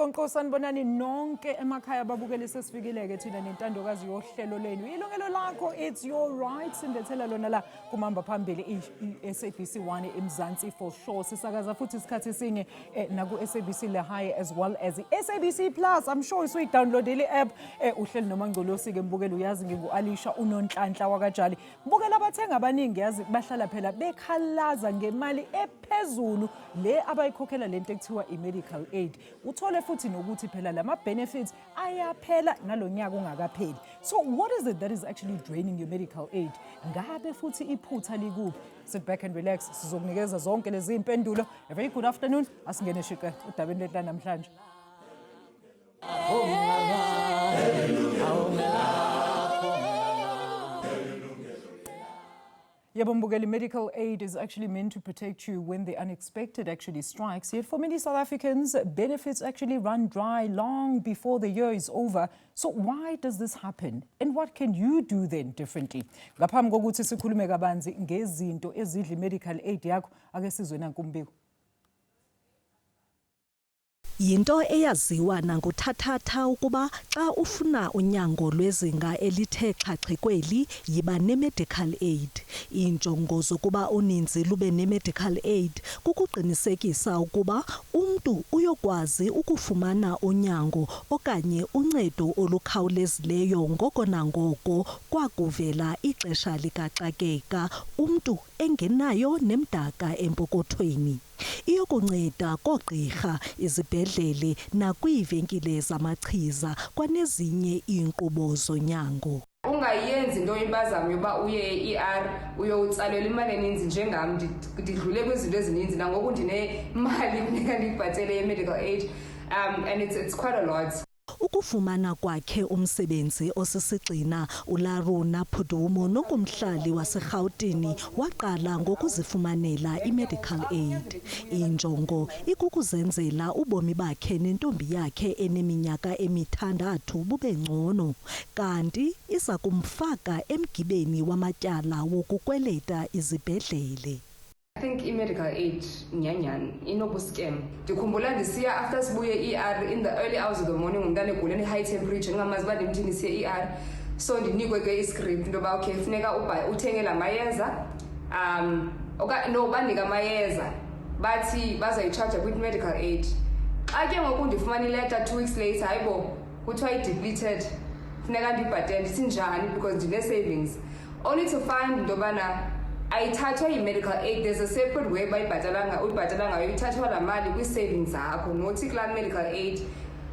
Nkonko sanibonani nonke emakhaya babukele sesifikile-ke thina nentandokazi yohlelo lenu. Ilungelo lakho, it's your right. Sindethela lona la kumamba phambili i-SABC 1 eMzansi for sure. Sisakaza futhi isikhathi sinye naku-SABC Le High as well as i-SABC Plus. I'm sure usuyi-downloadile i-app. Uhleli noma ngcolosike mbukela uyazi ngingu-Alisha uNonhlanhla wakajali. Mbukela abathenga abaningi yazi bahlala phela bekhalaza ngemali ephezulu le abayikhokhela lento ekuthiwa i-medical aid. Uthole futhi nokuthi phela lama benefits ayaphela nalonyaka ungakapheli. So what is it that is actually draining your medical aid? Ngabe futhi iphutha likuphi? Sit back and relax. Sizokunikeza zonke lezi impendulo. A very good afternoon. Asingene shiqe udabeni lethu namhlanje. Mbukeli, medical aid is actually meant to protect you when the unexpected actually strikes. Yet for many South Africans, benefits actually run dry long before the year is over. So why does this happen? And what can you do then differently? Ngaphambi kokuthi sikhulume kabanzi ngezinto ezidla medical aid yakho, ake sizwe nanku umbiko. Yinto eyaziwa nanguthathatha ukuba xa ufuna unyango lwezinga elithe xhaxhe kweli yiba ne-medical aid. Injongo zokuba uninzi lube ne-medical aid kukuqinisekisa ukuba umntu uyokwazi ukufumana unyango okanye uncedo olukhawulezileyo ngoko nangoko kwakuvela ixesha likaxakeka umntu engenayo nemdaka empokothweni. Iyokunceda koogqirha, izibhedlele nakwiivenkile zamachiza kwanezinye iinkqubo zonyango. Ungayenzi into impazamo yoba uye e-ER uyotsalela imali eninzi njengam ndidlule kwizinto ezininzi nangoku ndinemali kunika ndiyibhatele ye-medical aid and it's quite a lot. Ukufumana kwakhe umsebenzi osisigxina uLaruna Phudumo nokumhlali waseRhawutini waqala ngokuzifumanela i-medical aid. Injongo ikukuzenzela ubomi bakhe nentombi yakhe eneminyaka emithandathu bube ngcono, kanti iza kumfaka emgibeni wamatyala wokukweleta izibhedlele. I think i-medical aid nyanyan inobu-scam. Ndikhumbula ndisiya after sibuye ER in the early hours of the morning umntana egula ne-high temperature ngamazi uba ndimthi ndisiye ER. So ndinikwe ke iscript into yoba okay funeka uthenge la mayeza banika amayeza bathi bazayitshaja kwi-medical aid. Xa ke ngoku ndifumana ileta 2 weeks later hayibo kuthiwa i-depleted funeka ndiyibhatele ndithi njani because ndine-savings only to find into yobana ayithathwa yi-medical aid. There's a separate way uyibhatala ngayo ithathwa la mali kwi-savings zakho nothi kulaa medical aid.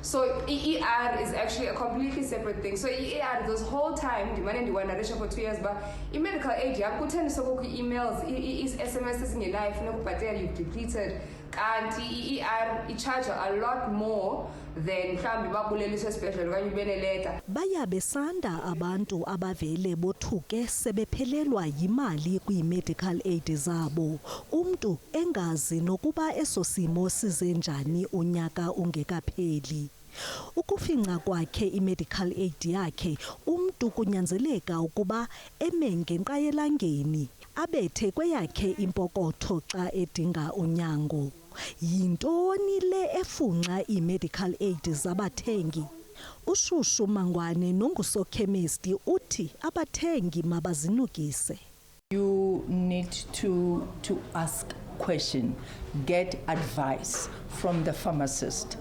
So ER is actually a completely separate thing. So ER this whole time ndimane ndiwandarisha for 2 years but i-medical aid yakho kuthenjiswa kukho i-emails i-SMS ezingenayo funeka ubhatele you've depleted, kanti i-ER icharge a lot more than mhlawumbi babuleliswe esibhedlele okanye ube neleta. Baya besanda abantu abavele bothuke sebephelelwa yimali kwi-medical aid zabo. Umntu engazi nokuba eso simo sizenjani unyaka ungekapheli. Ukufinca kwakhe i-medical aid yakhe, umntu kunyanzeleka ukuba eme ngenqayelangeni, abethe kweyakhe impokotho xa edinga unyango. Yintoni le efunxa i-medical aid zabathengi? Ushushu Mangwane nongusokhemisti uthi abathengi mabazinukise. You need to ask question, get advice from the pharmacist.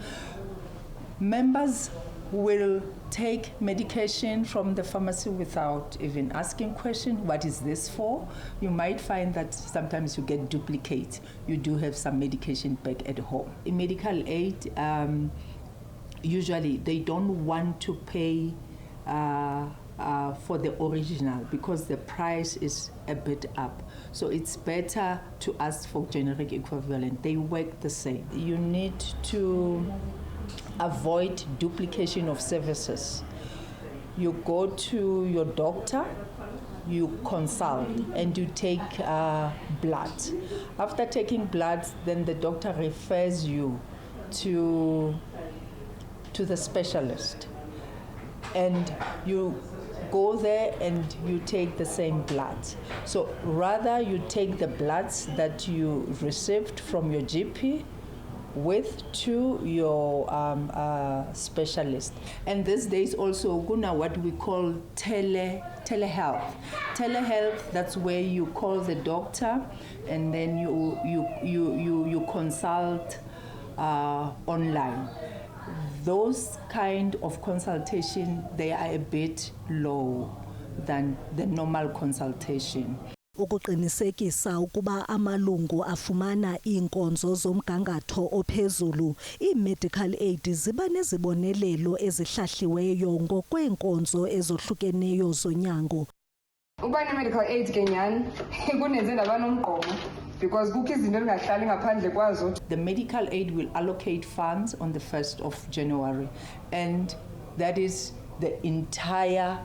Members will take medication from the pharmacy without even asking question, what is this for? You might find that sometimes you get duplicate. You do have some medication back at home. In medical aid, usually they don't want to pay for the original because the price is a bit up. So it's better to ask for generic equivalent. They work the same. You need to avoid duplication of services. You go to your doctor, you consult, and you take blood. After taking blood, then the doctor refers you to the specialist. And you go there and you take the same blood. So rather you take the bloods that you received from your GP with to your specialist. And these days also kuna what we call telehealth. Telehealth, that's where you call the doctor and then you consult online. Those kind of consultation, they are a bit low than the normal consultation. Ukuqinisekisa ukuba amalungu afumana iinkonzo zomgangatho ophezulu, i-medical aid ziba nezibonelelo ezihlahliweyo ngokweenkonzo ezohlukeneyo zonyango. Uba ne-medical aid ke nyani kunenze nabanomgqomo because kukho izinto engahlali ngaphandle kwazo. The medical aid will allocate funds on the 1st of January, and that is the entire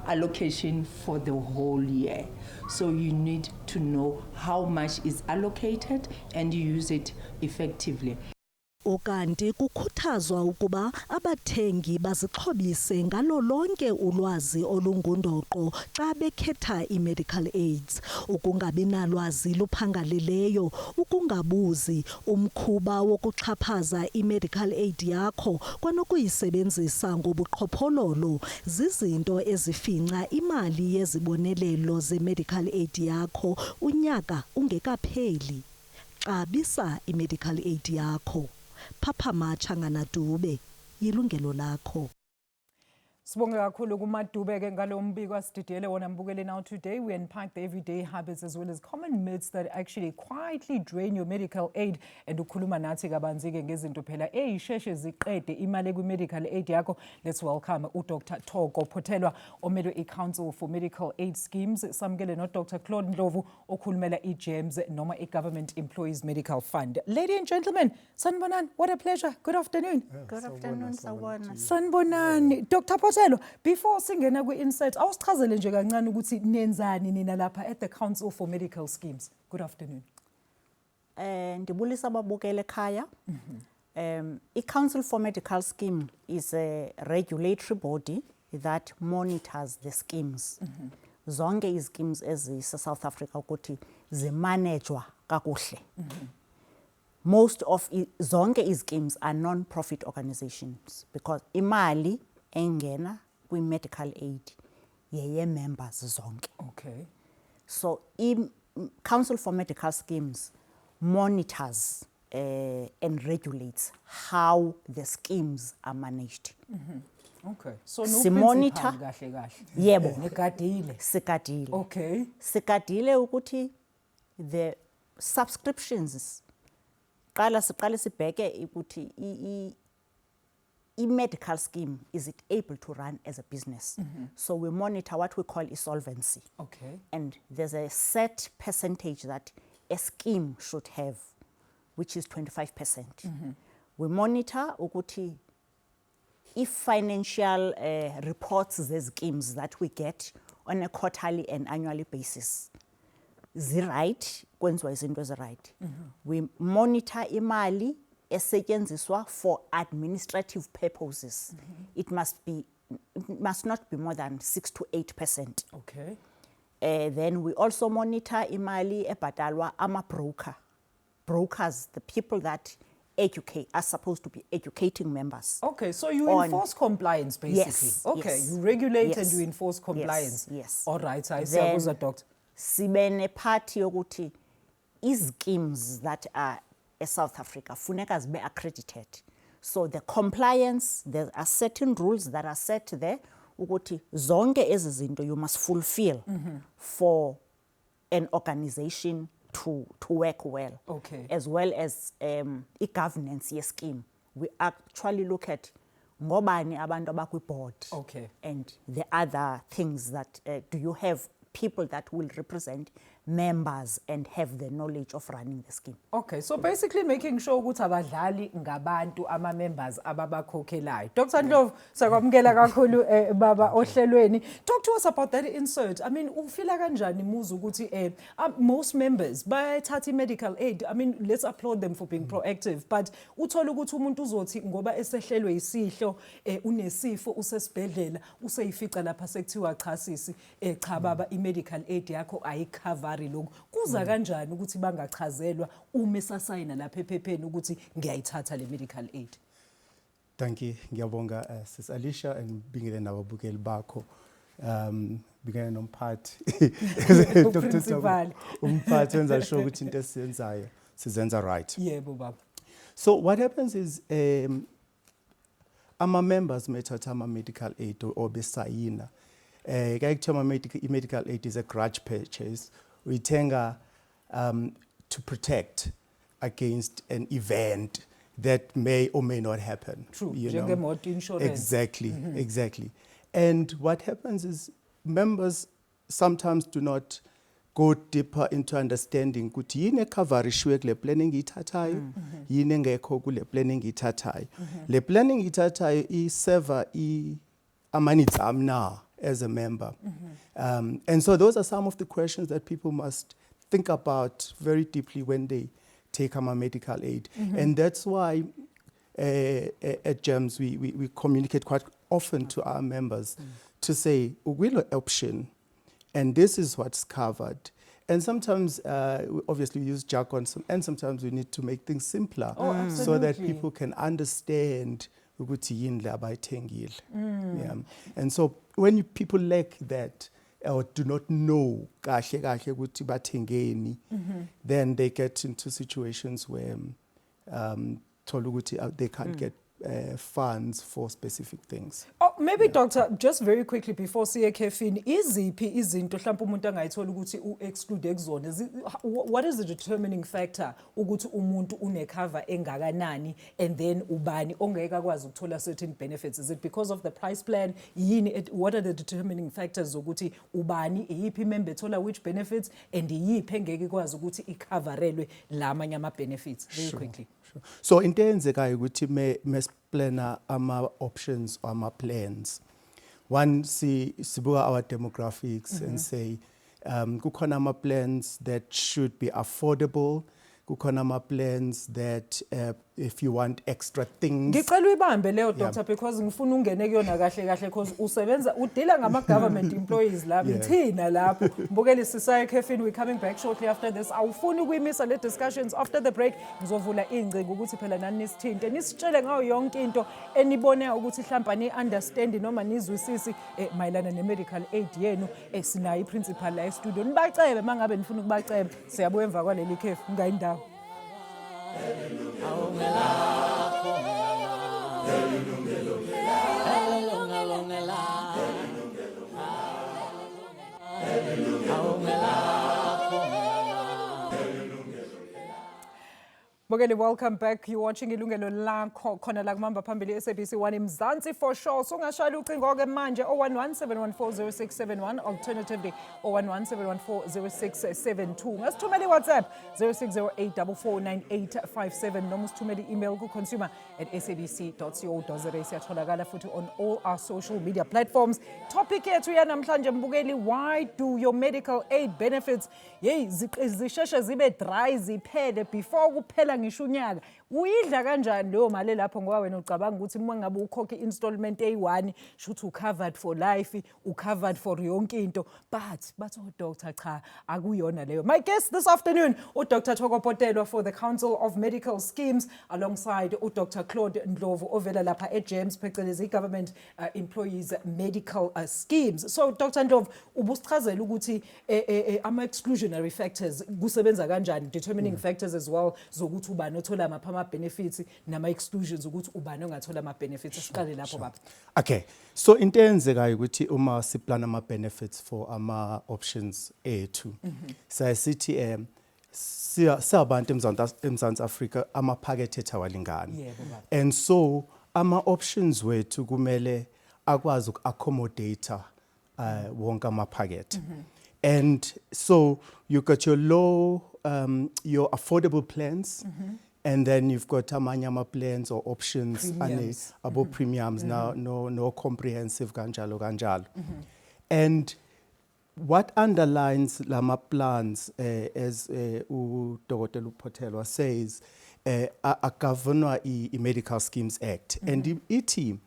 allocation for the whole year. So you need to know how much is allocated and use it effectively. Ukanti kukhuthazwa ukuba abathengi bazixhobise ngalo lonke ulwazi olungundoqo xa bekhetha i-medical aids. Ukungabi nalwazi luphangaleleyo, ukungabuzi, umkhuba wokuxhaphaza i-medical aid yakho kwanokuyisebenzisa ngobuqhophololo zizinto ezifinca imali yezibonelelo ze-medical aid yakho unyaka ungekapheli. Xabisa i-medical aid yakho. Phaphama Changana Dube, yilungelo lakho. Sibonge kakhulu kuMadube ke ngalo mbiko asididiyele wona mbukeli. Now today we unpack the everyday habits as well as common myths that actually quietly drain your medical aid, and ukhuluma nathi kabanzi ke ngezinto phela eyisheshe ziqede imali kwi-medical aid yakho. Let's welcome uDr. Thoko Phothelwa omele i-Council for Medical Aid Schemes, samukele no Dr. Claude Ndlovu okhulumela i-GEMS noma i-Government Employees Medical Fund. Ladies and gentlemen, sanibonani, what a pleasure. Good afternoon. Good afternoon, Sawona. Sanibonani. Dr. Before singena kwi-insights, awusichazele nje kancane ukuthi nenzani nina lapha at the Council for Medical Schemes. Good afternoon. Ndibulisa ababukele ekhaya. I-Council for Medical Scheme is a regulatory body that monitors the schemes. Zonke izschemes ezise-South Africa ukuthi zimanejwa kakuhle. Most of zonke izschemes are non-profit organizations because imali engena kwi-medical aid yeye members zonke. Okay. So Council for Medical Schemes monitors and regulates how the schemes are managed. Okay. So Simonitor. kahle. Yebo. Nigadile. Sikadile. Okay. Sikadile ukuthi the subscriptions siqale sibheke ukuthi i-medical scheme, is it able to run as a business? So we monitor what we call solvency. Okay. And there's a set percentage that a scheme should have, which is 25%. We monitor ukuthi if financial reports, the schemes that we get on a quarterly and annually basis, right, kwenziwa izinto ezi-right. We monitor imali esetshenziswa for administrative purposes. It must not be more than 6 to 8%. Okay. Then we also monitor imali ebhatalwa ama-broker. Brokers, the people that educate, are supposed to be educating members. Okay, so you enforce compliance basically. Yes. Okay, Yes. you regulate Yes. and you enforce compliance. Yes. All right, I see. Then Doctor. sibe nephathi yokuthi izschemes that are South Africa funeka zibe accredited. So the compliance, there are certain rules that are set there ukuthi zonke ezi zinto you must fulfill for an organization to work well. Okay. As well as i-governance ye-scheme. We actually look at ngobani abantu abakwi-board. Okay. And the other things that do you have people that will represent members and have the knowledge of running the scheme. Okay, so basically making sure ukuthi abadlali ngabantu ama-members ababakhokhelayo. Dr. Ndlovu, sakwamukela kakhulu baba ohlelweni. Talk to us about that insert. I mean, ufila kanjani muzu ukuthi most members bayathatha i-medical aid. I mean, let's applaud them for being proactive, but uthola ukuthi umuntu uzothi ngoba esehlelwe isihlo unesifo usesibhedlela useyifica lapha sekuthiwa cha sisi cha baba i-medical aid yakho ayikhavari February lokhu kuza kanjani ukuthi bangachazelwa uma esasayina lapha ephepheni ukuthi ngiyayithatha le medical aid? Thank you. Ngiyabonga Sis Alicia and bingile nababukeli bakho. Bingile nomphathi. Principal. Umphathi wenza sure ukuthi into esiyenzayo sizenza right. Yebo baba. So what happens is ama members methatha ama medical aid or besayina. Kaya kuthiwa medical aid is a grudge purchase. Uyithenga to protect against an event that may or may not happen. True. You know? Njengemoto insurance. Exactly, exactly. And what happens is members sometimes do not go deeper into understanding ukuthi yini ecoverishiwe kule planning ngiyithathayo, yini engekho kule planning ngiyithathayo. Le planning ngiyithathayo i-serve ama-needs ami na as a member. And so those are some of the questions that people must think about very deeply when they take our medical aid. And that's why at GEMS we communicate quite often to our members to say, we'll option, and this is what's covered. And sometimes, obviously, we use jargon, and sometimes we need to make things simpler so that people can understand ukuthi yini le abayithengile. Yeah. And so when people lack that, or do not know kahle kahle ukuthi bathengeni, then they get into situations where thola ukuthi they can't get funds for specific things. Oh, maybe Doctor, just very quickly before siye khefini, iziphi izinto mhlawumbe umuntu angayithola ukuthi u-exclude kuzona? What is the determining factor ukuthi umuntu une-cover engakanani and then ubani ongeke akwazi ukuthola certain benefits? Is it because of the price plan? Yini, what are the determining factors zokuthi ubani, iyiphi member ethola which benefits and iyiphi engeke ikwazi ukuthi ikhavarelwe la manye ama-benefits? Very quickly. So into eyenzekayo ukuthi mesplana ama options or ama plans, one sibuka our demographics and say kukhona ama plans that should be affordable, kukhona ama plans that if you want extra things. Ngicela uyibambe leyo Doctor because ngifuna ungene kuyona kahle kahle because usebenza udila ngama government employees la thina lapho. Mbukeli sisaye khefini, we coming back shortly after this. Awufuni ukuyimisa le discussions after the break. Ngizovula ingcingo ukuthi phela nani nisithinte nisitshele ngayo yonke into enibone ukuthi mhlawumbe ni understand noma nizwisisi mayelana ne medical aid yenu. Sinayi iprincipal la e-studio. Nibacebe mangabe nifuna ukubaceba. Siyabuya emva kwaleli khefu ngayindawo. Bogeli, welcome back. You're watching Ilungelo Lakho khona la kumamba phambili SABC1 Mzansi for sure. So ngashaya ucingo ke manje 0117140671 alternatively 0117140672. Ngasithumela iWhatsApp 0608449857 noma usithumela email ku consumer@sabc.co.za. Siyatholakala futhi on all our social media platforms. Topic yethu yanamhlanje mbukeli, why do your medical aid benefits zisheshe zibe dry ziphele before kuphela ngisho unyaka? Uyidla kanjani leyo mali lapho ngoba wena ucabanga ukuthi uma ngabe ukhokhe installment A1 shothi covered for life, covered for yonke into, but Dr. cha akuyona leyo. My guest this afternoon uDr. Thoko Potelwa for the Council of Medical Schemes alongside uDr. Claude Ndlovu ovela lapha eGEMS phecelezi Government Employees Medical Schemes. So Dr. Ndlovu ubusichazela ukuthi ama exclusionary factors kusebenza kanjani, determining factors as well zokuthi ubani othola ama benefits nama exclusions ukuthi ubani ongathola ama benefits. Siqale lapho baba. Okay, so into eyenzekayo ukuthi uma siplana ama benefits for ama options A2 sithi siyabantu eMzansi Afrika amaphakethe etawalingana, and so ama options wethu kumele akwazi uku-accommodate wonke amaphakethe. And so you got your low your affordable plans, and then you've got amanyama plans or options above premiums now, no comprehensive ganjalo. And what underlines lama plans as Dr. Potelwa says governor Medical Schemes Act, and iti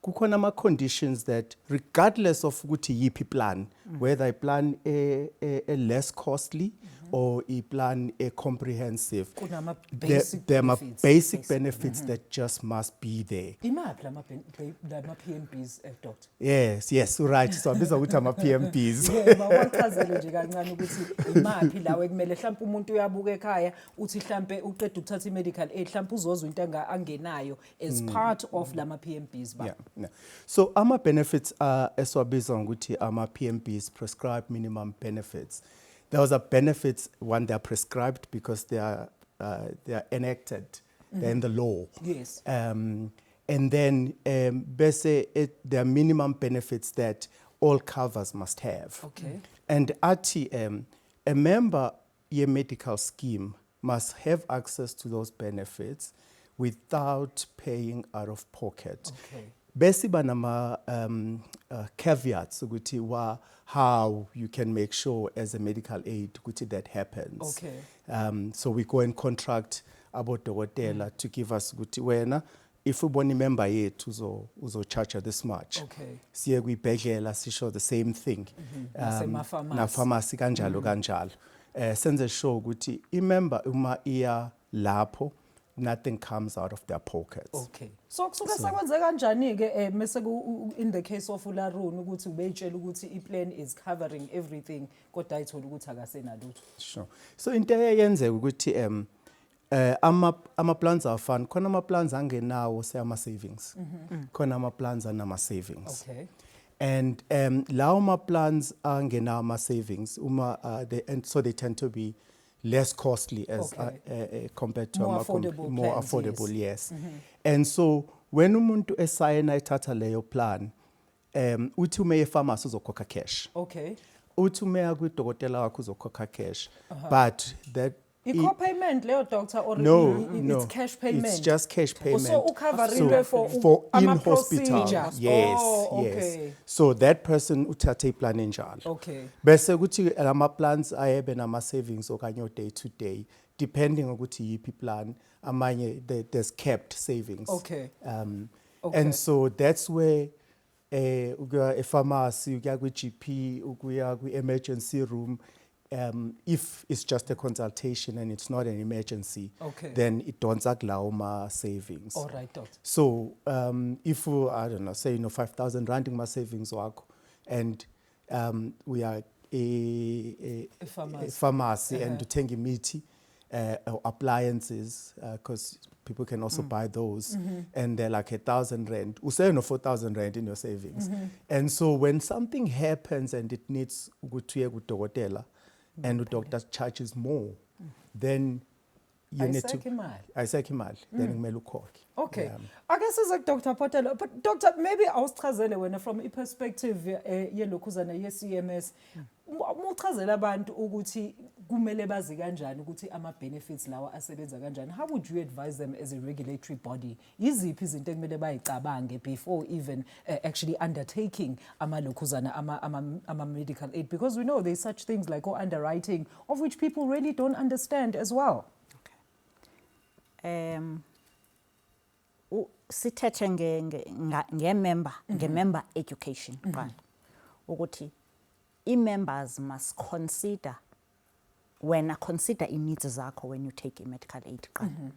kukhona ama conditions that regardless of ukuthi yipi plan whether I plan a less costly or I plan a comprehensive. Kunama There basic there are benefits. basic benefits that just must be there. Imaphi lama PMBs, doctor? Yes, right. So these are my PMPs. Yebo, wachazele nje kancane ukuthi imaphi lawe kumele mhlawumbe umuntu uyabuka ekhaya uthi mhlawumbe uqeda ukuthatha i-medical aid mhlawumbe uzozwa into angenayo as part of lama PMBs ba. Yeah. So ama benefits are eswabiza ngokuthi ama PMBs, prescribed minimum benefits. Those are benefits when they are prescribed because they are enacted, they're in the law. Yes. And then there are minimum benefits that all covers must have. Okay. And RTM, a member ye medical scheme must have access to those benefits without paying out of pocket. Okay. Bese banama caveats ukuthi how you can make sure as a medical aid ukuthi that happens. Okay. So we go and contract abodokotela to give us ukuthi wena if ubona member yethu uzo charge this much. Okay. Siye kuyibhedlela sisho the same thing. Nasemapharmacy. Na pharmacy kanjalo kanjalo. Senze sure ukuthi imember uma iya lapho nothing comes out of their pockets. Okay. So kusuke sakwenze kanjani ke mase in the case of uLarun ukuthi ubeyitshela ukuthi I-plan is covering everything kodwa ayithola ukuthi akasenalutho. Sure. So into eyenzeka ukuthi ama plans afana khona ama plans angenawo ama savings. Khona ama plans anama savings. Okay. And lawo ma plans angenawo ama savings so they tend to be less costly as Okay. compared to More ama affordable more plans, affordable, yes. yes. And so when umuntu esayina ithatha leyo plan uthi ume epharmacy uzokhokha cash. Okay. Uthi umeya kwidokotela wakho uzokhokha cash. But that I-co-payment leyo doctor or no, it's cash payment? It's just cash payment. So ucover into for in ama-procedures. hospital. Yes, Oh, yes. okay. So that person uthathe plan enjalo. Okay. Bese kuthi ama plans ayebe nama savings okanye day to day depending ukuthi yipi plan amanye there's kept savings. Okay. Okay. And so that's where ukuya e-pharmacy ukuya kwi-GP ukuya kwi-emergency room if it's just a consultation and it's not an emergency, Okay. then it don't lawo ma savings. All right, doctor. So if I don't know, say 5,000 rand in my savings wakho, and we are a pharmacy and uthenga imithi, appliances, because people can also buy those, and they're like 1,000 rand. You say 4,000 rand in your savings, and so when something happens and it needs ukuya kudokotela, and the doctor charges more, then you need to. Ayisakho imali. Then kumele ukhokhe. Okay. Yeah. I guess as like Dr. Potelo, but Doctor, maybe awusichazele wena from a perspective yelokhuzana ye-CMS. Muchazela abantu ukuthi kumele bazi kanjani ukuthi ama benefits lawa asebenza kanjani. How would you advise them as a regulatory body? Yiziphi izinto ekumele bayicabange before even actually undertaking amalokhuzana ama medical aid, because we know there's such things like underwriting of which people really don't understand as well. Sithethe nge-member education qala ukuthi i-members must consider i-needs zakho when you take i-medical aid qala.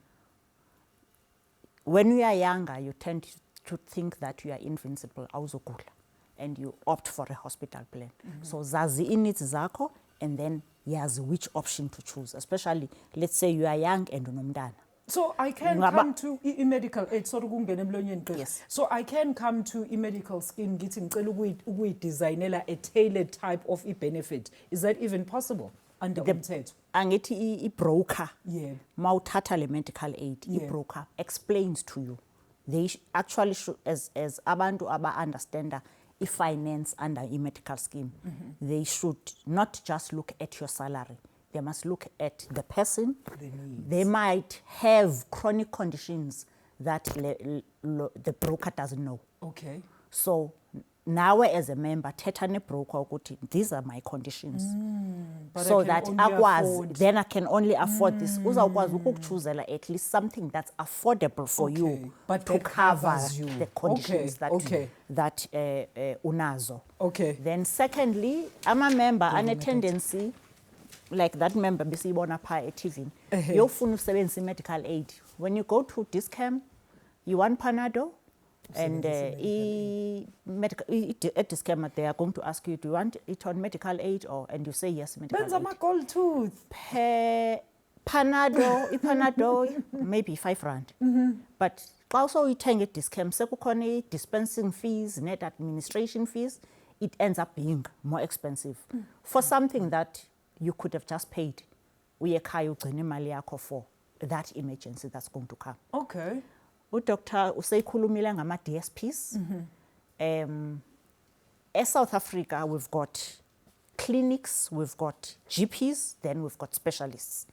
When you are younger, you tend to think that you are invincible, awuzogula, and you opt for a hospital plan. So zazi i-needs zakho and then yazi which option to choose, especially let's say you are young and unomntana. So I can come to i-medical aid, Yes. So I can come to i-medical scheme ngithi ngicela ukuyidesignela a tailored type of benefit. Is that even possible under umthetho? Angithi i-broker, Yeah. mawuthatha le medical aid, Yeah. i-broker explains to you. They actually should, as abantu understand i-finance under i-medical scheme, they should not just look at your salary. They must look at the person. They might have chronic conditions that the broker doesn't know. Okay. So nawe as a member thetha nebroker ukuthi these are my conditions but so I can that only akwazi afford- then I can only afford this uzawukwazi ukukuchuzela at least something that's affordable for Okay, you but to that cover covers you. the conditions Okay, that unazo. Okay. Then secondly, ama-member ane-tendency like that member besiyibona pha eTV yofuna usebenzisa i-medical aid. When you go to Discam, you want Panado, and at Discam they are going to ask you, do you want it on medical aid and you say yes, medical Benza aid. ama-gold tooth. Panado, maybe R5. But xa usowuyithenga eDiscam sekukhona i-dispensing fees, net administration fees, it ends up being more expensive for something that you could have just paid. Uye ekhaya ugcine imali yakho for that emergency that's going to come. Okay. Udoctor useyikhulumile ngama-DSPs. South Africa, we've got clinics, we've got GPs, then we've got specialists.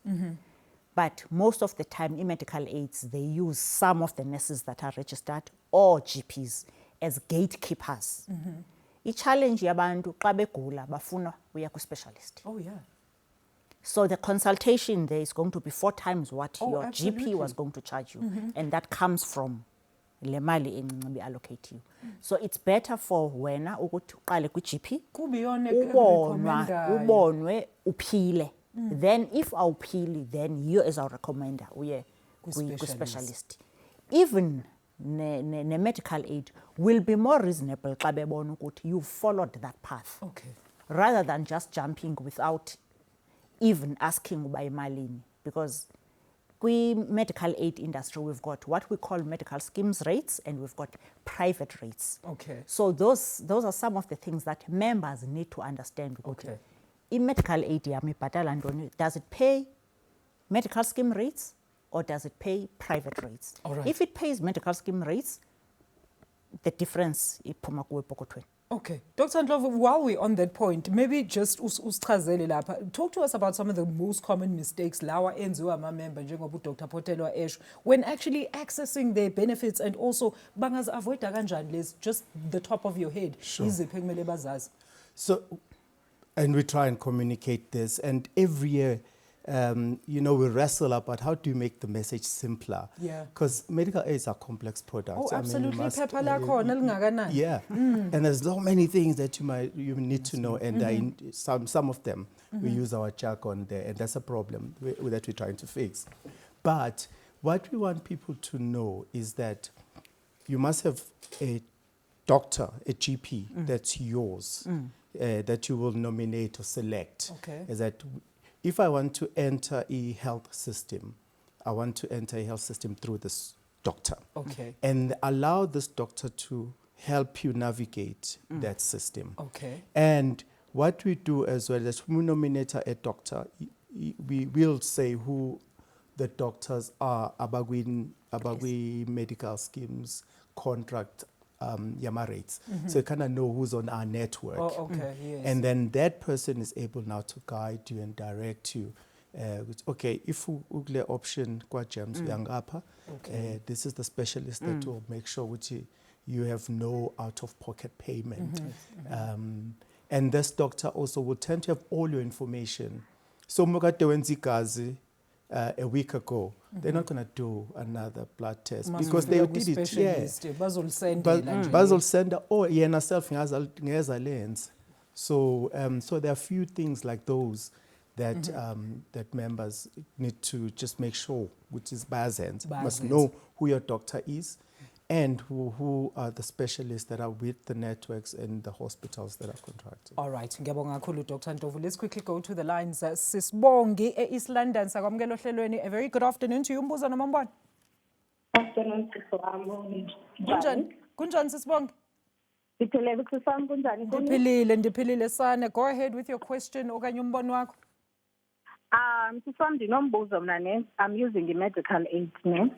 But most of the time, medical aids, they use some of the nurses that are registered or GPs as gatekeepers. I-challenge yabantu xa begula bafuna uya ku-specialist. Oh, yeah. So the consultation there is going to be 4 times what Oh, your absolutely. GP was going to charge you. And that comes from le mali encinci be-allocate you. So it's better for wena ukuthi uqale kwi-GP, Kubiyona ubonwe uphile. Then if awuphili, then yiyo ezawurecommenda uye kwi-specialist. Even ne-medical aid will be more reasonable xa bebona ukuthi you've followed that path. Okay. Rather than just jumping without even asking uba imalini. Because kwi-medical aid industry, we've got what we call medical schemes rates and we've got private rates. Okay. So those are some of the things that members need to understand. Okay. I-medical aid yami ibhatala ntoni? Does it pay medical scheme rates or does it pay private rates? All right. If it pays medical scheme rates, the difference iphuma kuwe epokothweni. Okay. Dr. Ndlovu, while we're on that point, maybe just usichazele lapha. Talk to us about some of the most common mistakes lawa enziwa ama-member njengoba uDr. Potelo esho when actually accessing their benefits, and also bangazi-avoida kanjani lezi, just the top of your head. Sure. Iziphi ekumele bazazi? So, and we try and communicate this, and every year, we wrestle about how do you make the message simpler. Yeah. Because medical aids are complex products. Oh, I mean, you absolutely. must, Phepha lakhona lingakanani. yeah. And there's so many things that you need to know, and some of them we use our jargon there, and that's a problem that we're trying to fix. But what we want people to know is that you must have a doctor, a GP, that's yours, that you will nominate or select. Okay. Is that if I want to enter a health system, I want to enter a health system through this doctor. Okay. And allow this doctor to help you navigate that system. Okay. And what we do as well is when we nominate a doctor, we will say who the doctors are, abagwi medical schemes, contract, yama rates. So you kind of know who's on our network. Oh, okay. Yes. And then that person is able now to guide you and direct you. Okay, if ugle option kwa James uyangapha, Okay. this is the specialist that will make sure which you have no out-of-pocket payment. And this doctor also will tend to have all your information. So mukade wenza igazi a week ago, they're not going to do another blood test because they did it. Yeah. Basel Center or yena self ngeza lens. So so there are few things like those that that members need to just make sure, which is Bazens, must know who your doctor is and who are the specialists that are with the networks and the hospitals that are contracted. All right, ngiyabonga kakhulu Dr. Ndlovu. Let's quickly go to the lines. Sisibongi East London sakwamukela ohlelweni. A very good afternoon to you. Mbuzo noma mbona? Afternoon, Sisibongi. Kunjani? Kunjani Sisibongi? Ndiphilile kusisami kunjani? Ndiphilile sana. Go ahead with your question okanye umbono wakho. Sisibongi ndinombuzo mna ne. I'm using a medical aid ne.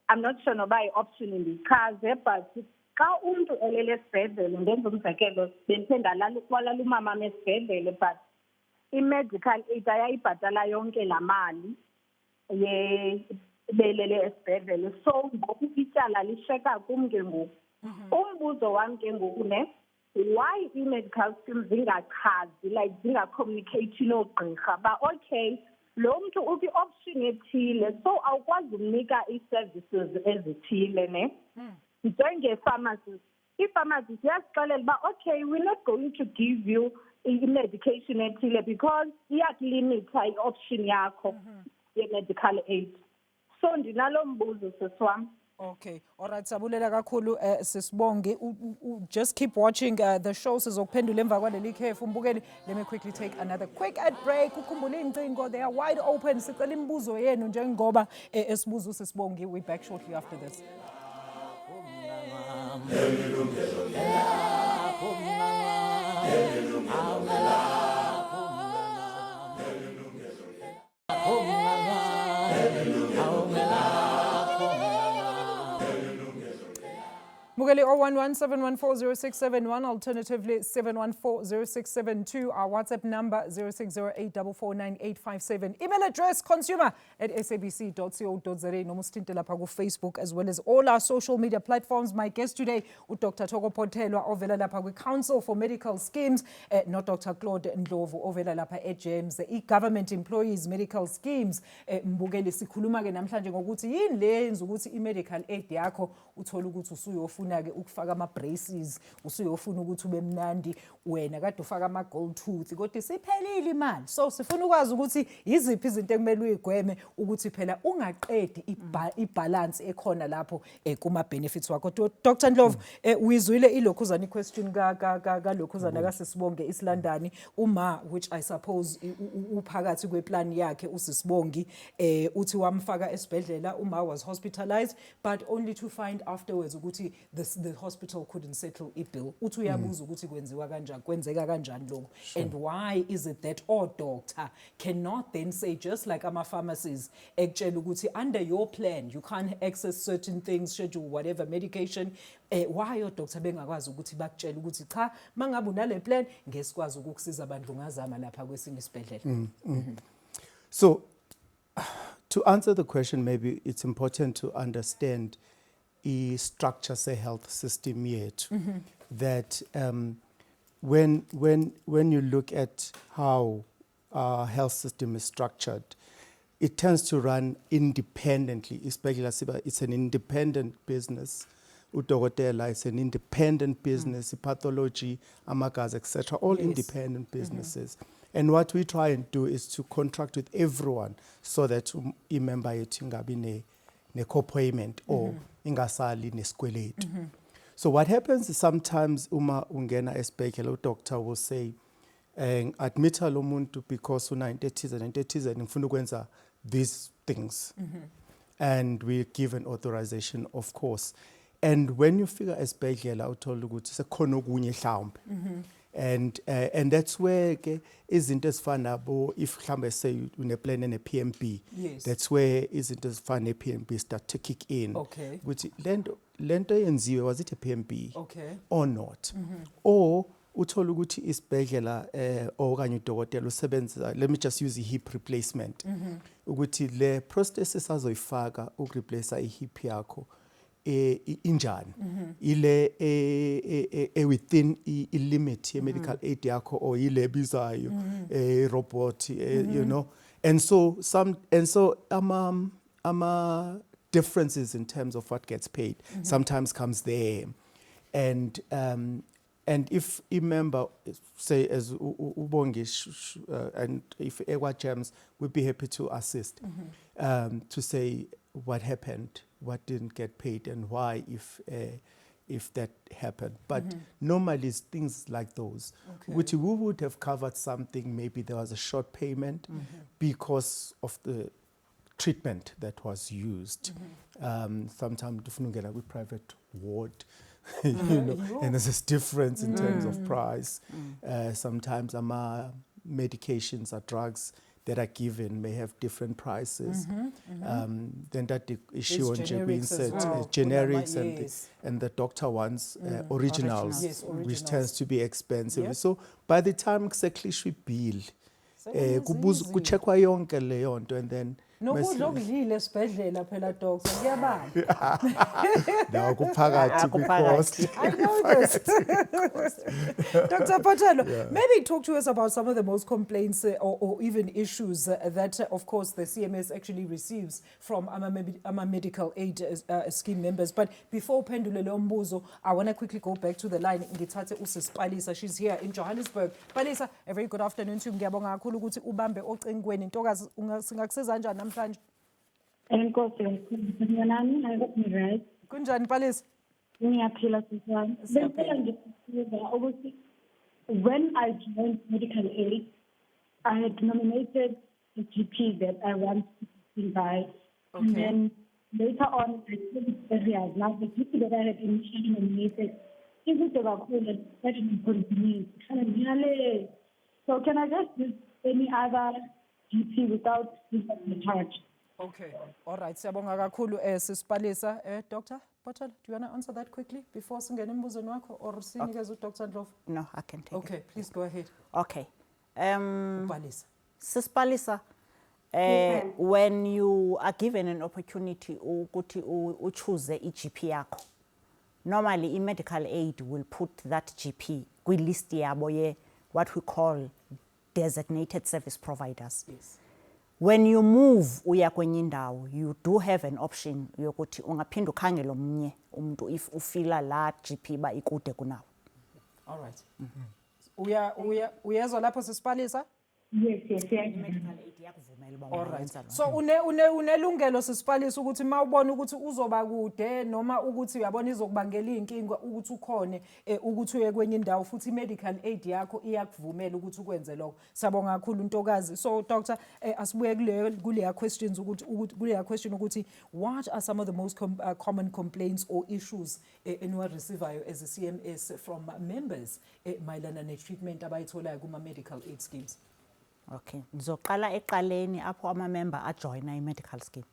I'm not sure noba i-option ndichaze, but xa umuntu elele esibhedlele ndenza umzekelo bendithe kwalala umama am esibhedlele, but i-medical aid ayayibhatala yonke laa mali belele esibhedlele. So ngoku ityala lisheka kum ke ngoku Umbuzo wami ke ngoku ne, why i-medical schemes zingachazi, like zinga-communicate nogqirha, ba okay, lo muntu ukwi-option ethile, so awukwazi ukunika i-services ezithile ne? Njenge-pharmacist, i-pharmacist iyasixelela uba okay, we're not going to give you i-medication ethile because iyakulimita i-option yakho ye-medical aid. So ndinalo mbuzo sesiwami. Okay, all right, sabulela kakhulu Sisibongi. Just keep watching the show. Sizokuphendula emva kwaleli khefu mbukeli. Let me quickly take another quick ad break. Ukhumbule incingo, they are wide open. Sicela imibuzo yenu njengoba esibuza uSisibongi. We back shortly after this. Mugeli 011-714-0671, alternatively 714-0672. Our WhatsApp number 0608449857. Email address consumer@sabc.co.za. Nomustinte lapha ku Facebook as well as all our social media platforms. My guest today, Dr. Thoko Pothelwa ovela lapha ku Council for Medical Schemes, no Dr. Claude Ndlovu ovela lapha eGEMS, i-Government Employees Medical Schemes. Mbukeli sikhuluma ke namhlanje ngokuthi yini le yenza ukuthi i-medical aid yakho uthola ukuthi usuyofuna ke ukufaka ama braces, usuyofuna ukuthi ube mnandi, wena kade ufaka ama gold tooth kodwa siphelile imali. So sifuna ukwazi ukuthi iziphi izinto ekumele uyigweme ukuthi phela ungaqedi ibalance ekhona lapho kuma benefits wakho. Dr. Ndlovu, uyizwile ilokhuzana question ka lokhuzana ka Sisibongi isilandani uma, which I suppose uphakathi kweplan yakhe uSisibongi, uthi wamfaka esibhedlela, uma was hospitalized but only to find afterwards ukuthi the hospital couldn't settle i-bill. Uthi uyabuza ukuthi kwenzeka kanjani lokho, and why is it that our doctor cannot then say, just like ama pharmacies ekutshela ukuthi under your plan you can't access certain things, schedule whatever medication, why your doctor bengakwazi ukuthi bakutshela ukuthi cha mangabe unale plan ngesikwazi ukukusiza bandlungazama lapha kwesinye isibhedlela. So to answer the question, maybe it's important to understand structure say health system yet, that when you look at how our health system is structured, it tends to run independently, especially it's an independent business. Udokotela is an independent business, pathology, amagazi, etc., all independent businesses. And what we try and do is to contract with everyone so that imember yethu ingabi ne-co-payment or ingasali nesikweletu. So what happens is sometimes uma ungena esibhedlela, doctor will say, admita lo muntu because una into ethize ngifuna ukwenza these things. And we give an authorization, of course. And when you figure esibhedlela uthola ukuthi sekhona okunye mhlawumbe. And that's where izinto ezifana bo, if mhlambe say une plan and a PMB, that's where izinto ezifana ne PMB start to kick in. Okay. Ukuthi lento yenziwe, was it a PMB? Okay. Or not? Or uthola ukuthi isibhedlela okanye udokotela usebenza, let me just use a hip replacement. Ukuthi le prosthesis azoyifaka ukureplace ihip yakho injani, ile within I limit medical aid yakho or ile bizayo robot, you know. And so differences in terms of what gets paid sometimes comes there. And if a member, say as Ubongi and if Ewa Gems, we'd be happy to assist to say what happened, what didn't get paid, and why if that happened. But normally it's things like those, which we would have covered something, maybe there was a short payment because of the treatment that was used. Sometimes with private ward, you know, and there's this difference in terms of price. Sometimes medications or drugs that are given may have different prices. Then that issue on being said, generics and the doctor wants originals, which tends to be expensive. So by the time exactly she bill, kuchekwa yonke le yonto, and then Nokudla okudlile esibhedlela phela doctor kuyabala. Nawo kuphakathi Akuphakathi. kwi-cost. I know this. Dr. Potelo, maybe talk to us about some of the most complaints or even issues that, of course, the CMS actually receives from our medical aid scheme members. But before Pendule Lombuzo, I want to quickly go back to the line. Ngithathe uSis Palisa. She's here in Johannesburg. Palisa, a very good afternoon to you. Ngiyabonga kakhulu ukuthi ubambe ocingweni. Ntokazi singakusiza kanjani namhlanje? Enkosi nami, I hope you're right. Kunjani Palisa? Ngiyaphila sisami. Bengicela nje ukubuza ukuthi when I joined medical aid, I had nominated a GP that I want to by. Okay. And then later on, I changed areas. Now, the GP that I had initially nominated, is it about that didn't continue? So can I just use any other GP without the charge? Okay, all right. Siyabonga kakhulu Sis Palisa. Doctor Potelo, do you want to answer that quickly before singene embuzweni wakho or sinikeze uDr Ndlovu? No, I can take it. Okay, please go ahead. Okay. Palisa. Sis Palisa, when you are given an opportunity ukuthi choose a GP yakho, normally in medical aid will put that GP kwi list yabo ye what we call designated service providers. Yes. When you move uya kwenye indawo, you do have an option yokuthi ungaphinda ukhangele omnye umuntu if ufila la GP ba ikude kunawo. All right. Uyezwa lapho Sis Palisa? Yes. Medical aid yakuvumela uba All right. ungenza lokho. So unelungelo Sis Palisa ukuthi mawubona ukuthi uzoba kude noma ukuthi uyabona izokubangela inkinga ukuthi ukhone ukuthi uye kwenye indawo futhi medical aid yakho iyakuvumela ukuthi ukwenze lokho. Sabonga kakhulu Ntokazi. So Doctor asibuye kuleya questions ukuthi what are some of the most common complaints or issues eniwareceivayo as a CMS from members mayelana ne-treatment abayitholayo kuma medical aid schemes? Okay. Ngizoqala eqaleni apho ama-member ajoyina i-medical scheme.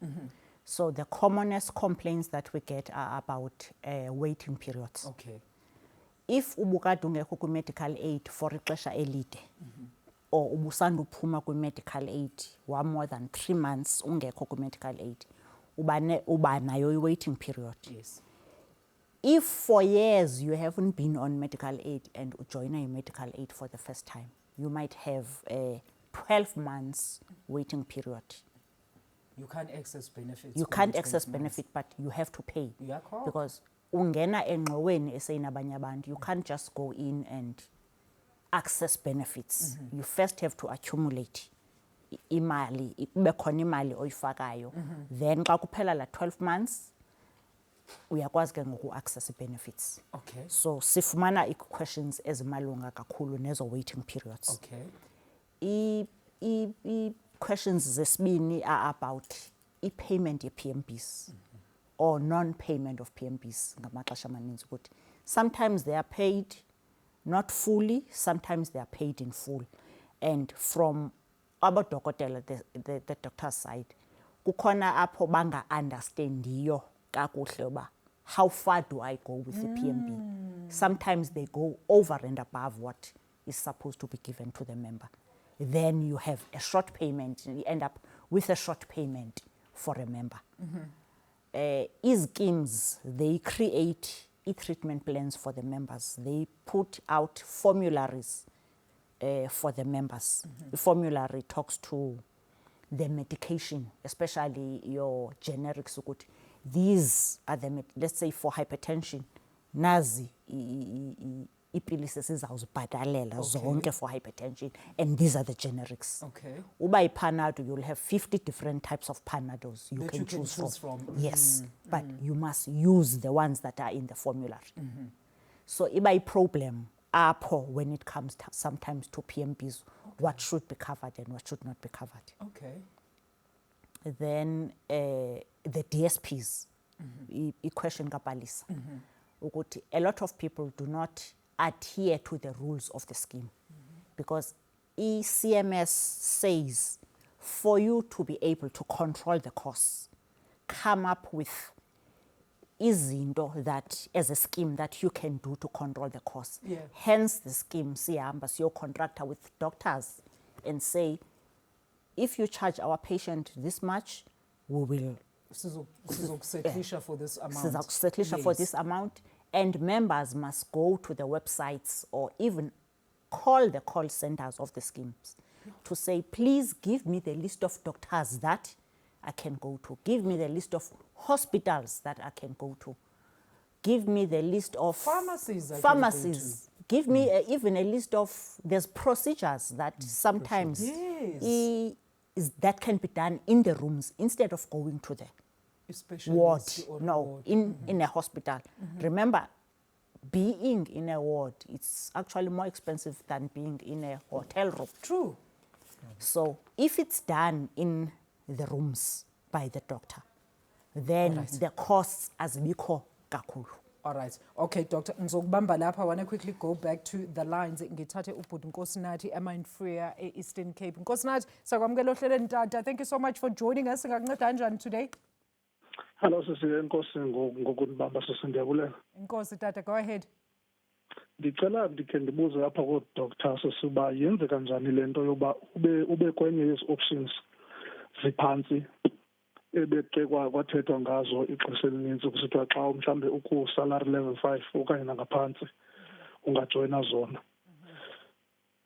So the commonest complaints that we get are about waiting periods. Okay. If ubukade ungekho kwi-medical aid for ixesha elide, or ubusanda uphuma kwi-medical aid wa more than 3 months ungekho kwi-medical aid, uba nayo i-waiting period. Yes. If for years you haven't been on medical aid and join a medical aid for the first time, you might have a 12 months waiting period. You can't access benefits. You for can't 12 access months. benefit, but you have to pay. Uyakho. Because ungena engqoweni eseyinabanye abantu, you can't just go in and access benefits. You first have to accumulate imali, kube khona imali oyifakayo. Then xa kuphela la 12 months, uyakwazi ke ngoku access benefits. Okay. So sifumana questions ezimalunga kakhulu nezo waiting periods. Okay. Questions zesibini are about payment ye-PMBs or non-payment of PMBs ngamaxesha amaninzi ukuthi sometimes they are paid not fully, sometimes they are paid in full. And from abodokotela, the doctor's side, kukhona apho banga understandiyo kakuhle uba how far do I go with the PMB? Sometimes they go over and above what is supposed to be given to the member. Then you have a short payment, and you end up with a short payment for a member. Schemes, they create treatment plans for the members. They put out formularies for the members. The formulary talks to the medication, especially your generics. These are the, let's say for hypertension, nazi ipilisi sizawuzibhatalela zonke for hypertension, and these are the generics. Okay. Uba iPanado, you'll have 50 different types of Panados you That can you can choose choose from. from. Yes, but you must use the ones that are in the formulary. So iba problem apho when it comes sometimes to PMBs, what should be covered and what should not be covered. Okay. Then the DSPs, question kapalisa, ukuthi a lot of people do not adhere to the rules of the scheme because CMS says for you to be able to control the costs, come up with izinto that as a scheme that you can do to control the costs. Yeah. Hence the scheme siyahamba siyo contractor with doctors and say if you charge our patient this much, we will Sizokusetlisha for this amount. sizakusetlisha for Yes. this amount, and members must go to the websites or even call the call centers of the schemes to say, please give me the list of doctors that I can go to. Give me the list of hospitals that I can go to. Give me the list of Pharmacies I can go pharmacies. Give me even a list of, there's procedures that sometimes Yes. that can be done in the rooms instead of going to the Especially ward. or No, ward. in a hospital. Remember, being in a ward, it's actually more expensive than being in a hotel room. True. So if it's done in the rooms by the doctor, then Alright. the costs azibikho kakhulu. All right. Okay, Doctor. Ngizokubamba lapha. I want to quickly go back to the lines. Ngithathe ubhuti Nkosinathi eMindfreya eEastern Cape. Nkosinathi, sakwamukela ohlelweni tata. Thank you so much for joining us. Singakunceda kanjani today? Hello, sisi Nkosi ngokunibamba sisi ndiyabulela. Nkosi tata, go ahead. Ndicela ndikhe ndibuze apha ku-doctor sisi uba yenze kanjani le nto yoba ube kwenye yezi options ziphantsi ebeke kwathethwa ngazo ixesha elininzi kusithiwa xa mhlawumbe uku-salary level 5 okanye nangaphantsi ungajoyina zona.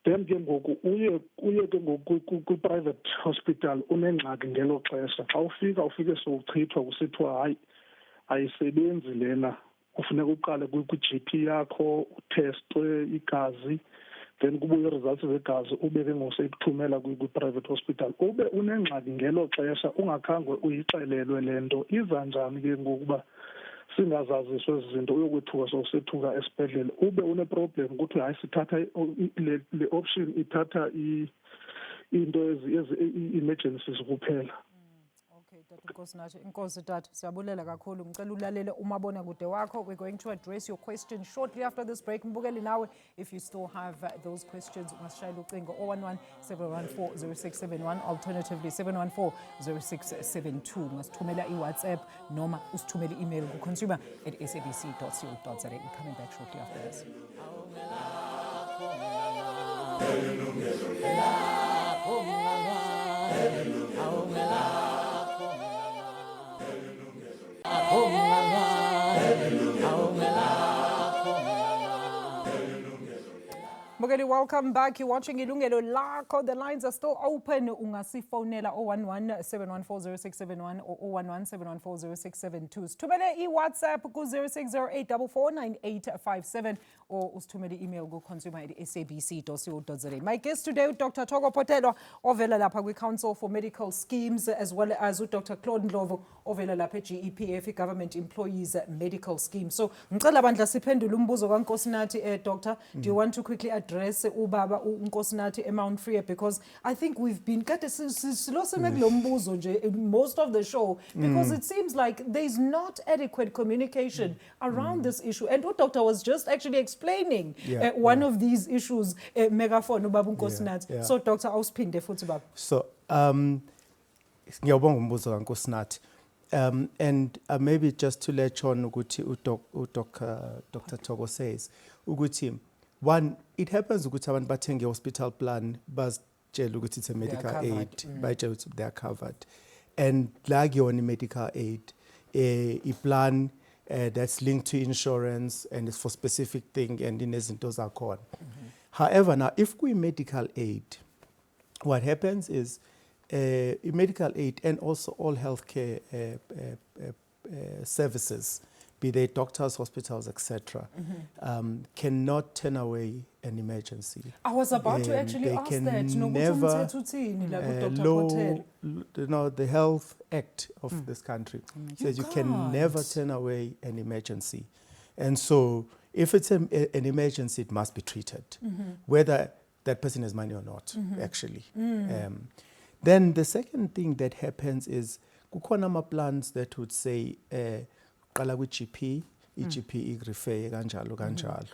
Then ke ngoku uye ke ngoku kwi-private hospital unengxaki ngelo xesha. Xa ufike sowuchithwa kusithiwa hayi ayisebenzi lena, kufuneka uqale kwi-GP yakho uthestwe igazi, then kubuye results zegazi ube ke ngosekuthumela kwi-private hospital. Ube unengxaki ngelo xesha ungakhange uyixelelwe le nto. Iza njani ke ngokuba singazaziswa ezi zinto uyokwethuka sowusethuka esibhedlele ube uneproblem ukuthi hayi sithatha le option ithatha into ezi-emergencies kuphela. Okay, Dr. Nkosinathi. Inkosi tata, siyabulela kakhulu. Ngicela ulalele umabonakude wakho. We're going to address your questions shortly after this break. Mbukeli nawe, if you still have those questions, ungasishayela ucingo 011-714-0671, alternatively 714-0672. Ungasithumela iWhatsApp noma usithumele email ku consumer@sabc.co.za. We're coming back shortly after this. Mbukeli, welcome back. You're watching Ilungelo Lakho. The lines are still open. Ungasifonela 011-714-0671 or 011-714-0672. Usithumele iWhatsApp ku 0608449857 or usithumele email ku consumer@sabc.co.za. My guest today, Dr. Thoko Potelwa, ovela lapha kwi-Council for Medical Schemes, as well as Dr. Claude Ndlovu, ovela lapha GEPF, Government Employees Medical Scheme. So, ngicela bandla siphendule umbuzo kaNkosinathi, Doctor. Do you want to quickly address ubaba uNkosinathi eMount Frere, because I think we've been most of the show, because it seems like there's not adequate communication around this issue, and what doctor was just actually explaining one of these issues, megaphone ubaba uNkosinathi. So Doctor, awusiphinde futhi baba. So ngiyabonga umbuzo kaNkosinathi. And maybe just to let on ukuthi Dr. Thoko says ukuthi one, it happens ukuthi abantu bathenge hospital plan basitshela ukuthi it's a medical aid, bayitshela ukuthi they are covered, and la kuyona medical aid a plan that's linked to insurance and it's for specific thing and inezinto zakhona. However, now if we medical aid, what happens is medical aid and also all healthcare services, be they doctors, hospitals, etc., cannot turn away an emergency. I was about to actually They ask can that. never the Health Act of this country says you can never turn away an emergency. And so if it's an emergency, it must be treated, whether that person has money or not, actually. Then the second thing that happens is kukhona ama-plans that would say qala kwi-GP, i-GP i-refer kanjalo kanjalo.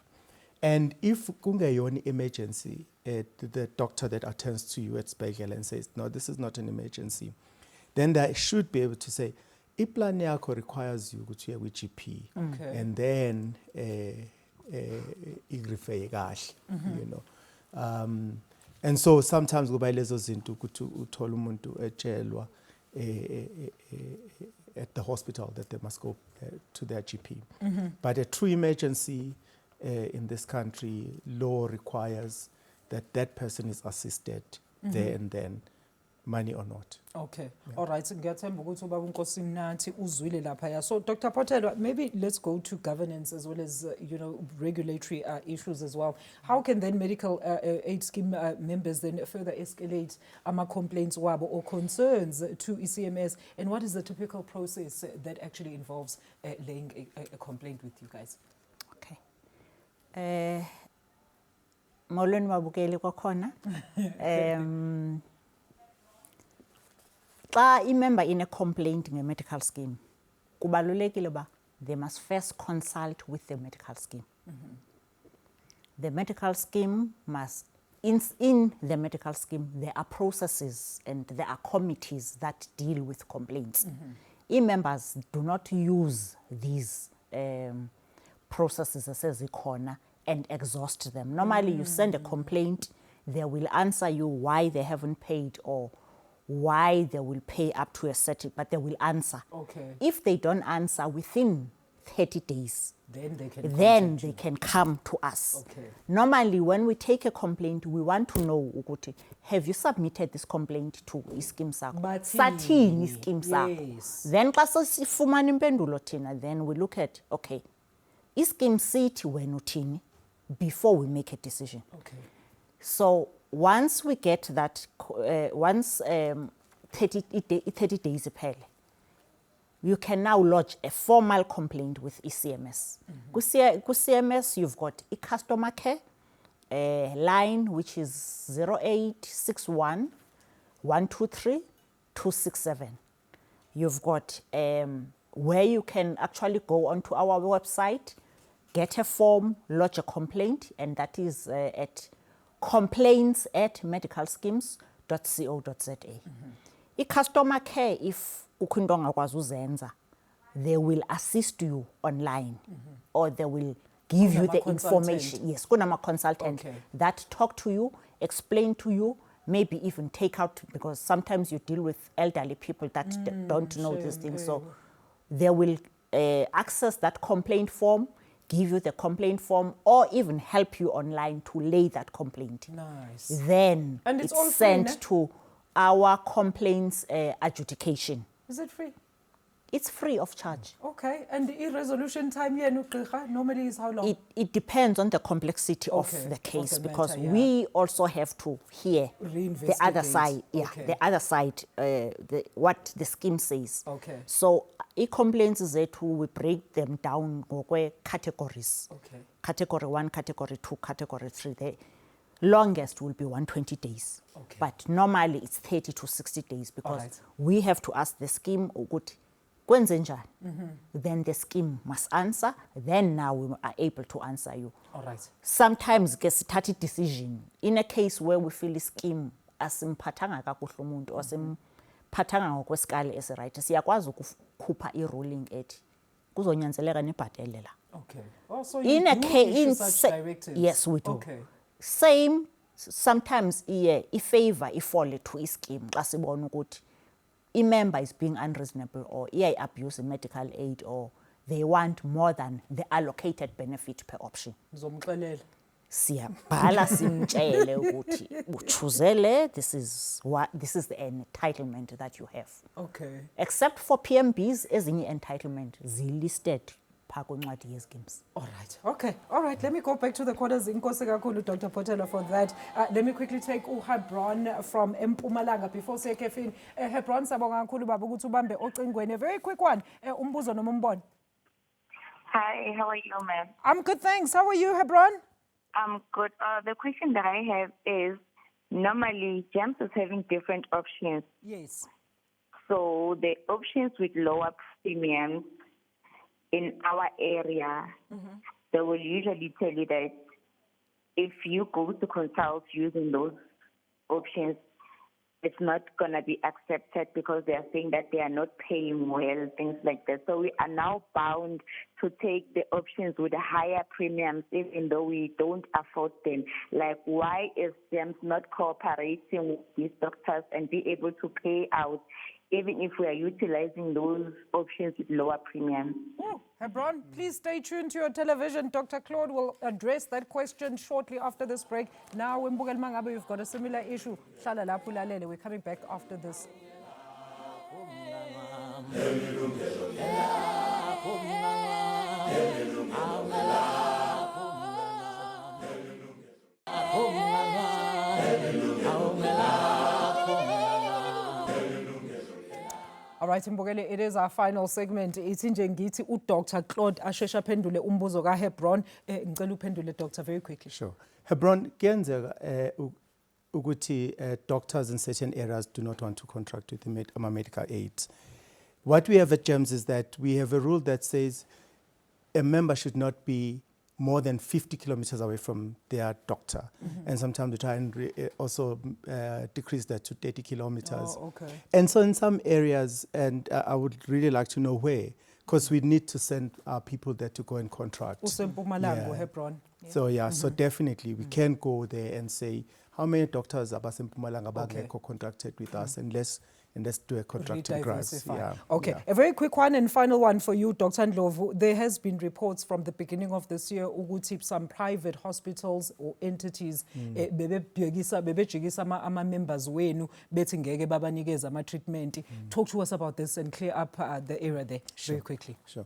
And if kungeyona emergency, the doctor that attends to you at Spegel and says, no, this is not an emergency, then they should be able to say, i-plan yakho requires you to go to GP, and then i-refer kahle, you know. And so sometimes kuba lezo zinto ukuthi uthola umuntu etshelwa at the hospital that they must go to their GP. But a true emergency in this country, law requires that that person is assisted there and then, money or not. Okay, all right. Ngiyathemba ukuthi ubaba uNkosi nathi uzwile laphaya. So Dr. Potelo, maybe let's go to governance as well as regulatory issues as well. How can then medical aid scheme members then further escalate complaints wabo or concerns to ECMS, and what is the typical process that actually involves laying a complaint with you guys? Okay. Molweni mabukeli kwakhona. Xa imember in a complaint in a medical scheme, kubalulekile ba they must first consult with the medical scheme. The medical scheme must, in the medical scheme, there are processes and there are committees that deal with complaints. E-members do not use these processes as a corner and exhaust them. Normally, you send a complaint, they will answer you why they haven't paid or why they will pay up to a certain, but they will answer. Okay. If they don't answer within 30 days, then they can come to us. Okay. Normally, when we take a complaint, we want to know, ukuthi, have you submitted this complaint to ischeme sakho? Sathini ischeme sakho? Yes. Then xa sifumana impendulo thina, then we look at, okay, ischeme sithi wena uthini before we make a decision. Okay. So once we get that, once 30 days iphele, you can now lodge a formal complaint with ECMS. Ku-CMS, you've got a customer care line, which is 0861 123 267. You've got where you can actually go onto our website, get a form, lodge a complaint, and that is at complaints@medicalschemes.co.za. I-customer care, if ukho ongakwazi uzenza, they will assist you online, or they will give you the information. Yes, kunama consultant that talk to you, explain to you, maybe even take out, because sometimes you deal with elderly people that don't know these things. So they will access that complaint form, give you the complaint form, or even help you online to lay that complaint. Nice. Then and it's all sent free, to our complaints adjudication. Is it free? It's free of charge. Okay, and the resolution time here normally is how long? It depends on the complexity of the case, because we also have to hear the other side. Yeah, the other side, what the scheme says. Okay. So complaints zethu, we break them down ngokwe categories. Okay. Category 1, Category 2, Category 3. The longest will be 120 days. Okay. But normally it's 30 to 60 days, because right. we have to ask the scheme, ukuthi kwenze njani? Then the scheme must answer. Then now we are able to answer you. All right. Sometimes get started decision. In a case where we feel the scheme asimphathanga kakuhle umuntu, asimphathanga ngokwesikali esiright, siyakwazi ukukhupha i-ruling ethi kuzonyanzeleka nibhatele la. Okay. Also, In a case, such directives? Yes, we do. Okay. Same, sometimes i-favor ifole to ischeme xa sibona ukuthi i-member is being unreasonable, or abuse medical aid, or they want more than the allocated benefit per option. Zomxelela. Siyabhala simtshele ukuthi uchuzele, this is the entitlement that you have. Okay. Except for PMBs, ezinye entitlement zilisted phaa kwincwadi yeschemes. All right. Okay. All right. Let me go back to the quarters. Inkosi kakhulu, Dr. Potelo, for that. Let me quickly take uHebron from Mpumalanga before sekefini. Hebron, sabonga kakhulu baba ukuthi ubambe ocingweni. A very quick one. Umbuzo noma umbono. Hi, how are you, ma'am? I'm good, thanks. How are you, Hebron? I'm good. The question that I have is, normally GEMS is having different options. Yes. So the options with lower premiums in our area, they will usually tell you that if you go to consult using those options, it's not going to be accepted because they are saying that they are not paying well, things like that. So we are now bound to take the options with higher premiums, even though we don't afford them. Like, why is GEMS not cooperating with these doctors and be able to pay out, even if we are utilizing those options with lower premiums? Hebron, please stay tuned to your television. Dr. Claude will address that question shortly after this break. Now, Mbukeli Mangabe, you've got a similar issue. Hlala lapho ulalele. We're coming back after this. All right, Mbukeli, it is our final segment. It's nje ngithi uDr. Claude ashesha pendule umbuzo kaHebron. Ngicela uphendule Doctor very quickly. Sure. Hebron, kuyenzeka ukuthi doctors in certain areas do not want to contract with the medical aids. What we have at GEMS is that we have a rule that says a member should not be more than 50 kilometers away from their doctor. And sometimes we try and also decrease that to 30 kilometers. Oh, okay. And so in some areas, and I would really like to know where, because we need to send our people there to go and contract. Usempumalanga, Hebron. So so definitely we can go there and say, how many doctors are Mpumalanga contracted with us, and let's do a contracting grants. Okay, a very quick one and final one for you, Dr. Ndlovu. There has been reports from the beginning of this year ukuthi some private hospitals or entities bebejikisa ama-members wenu bethi ngeke babanikeze ama-treatment. Talk to us about this and clear up the area there very quickly. Sure.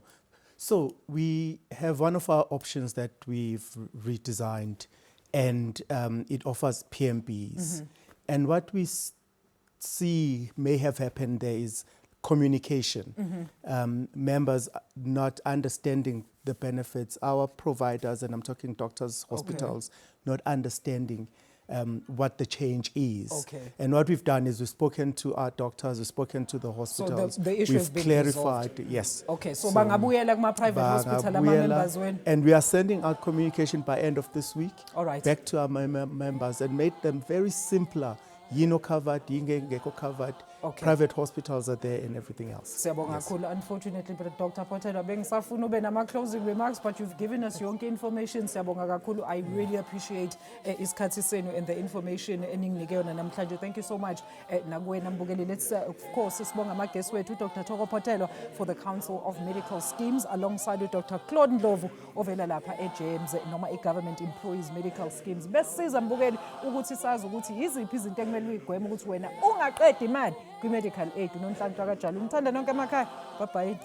So we have one of our options that we've redesigned, and it offers PMBs. And what we see may have happened there is communication. Members not understanding the benefits. Our providers, and I'm talking doctors, hospitals, not understanding what the change is. And what we've done is we've spoken to our doctors, we've spoken to the hospitals. So the issue has been clarified, resolved. yes. Okay, so bangabuyela kuma private hospital ama-members wenu. And we are sending out communication by end of this week. All right. Back to our members and made them very simpler. Yino covered, Yingeko covered. Private hospitals are there and everything else. Unfortunately, but Dr. Potelo, bengisafuna ube nama closing remarks, but you've given us yonke information. Siyabonga kakhulu. I really appreciate isikhathi senu and the information eninginike yona namhlanje. Thank you so much. Nakuwena Mbukeli. Let's of course sibonga ama guest wethu Dr. Thoko Potelo for the Council of Medical Schemes alongside Dr. Claude Ndlovu ovela lapha eGEMS noma i-Government Employees Medical Schemes. Besiza Mbukeli ukuthi sazi ukuthi yiziphi izinto ekumele uyigweme ukuthi wena ungaqedi imali kwi-medical aid. Nonhlanhla kaJali. Ngithanda nonke emakhaya. Bye bye.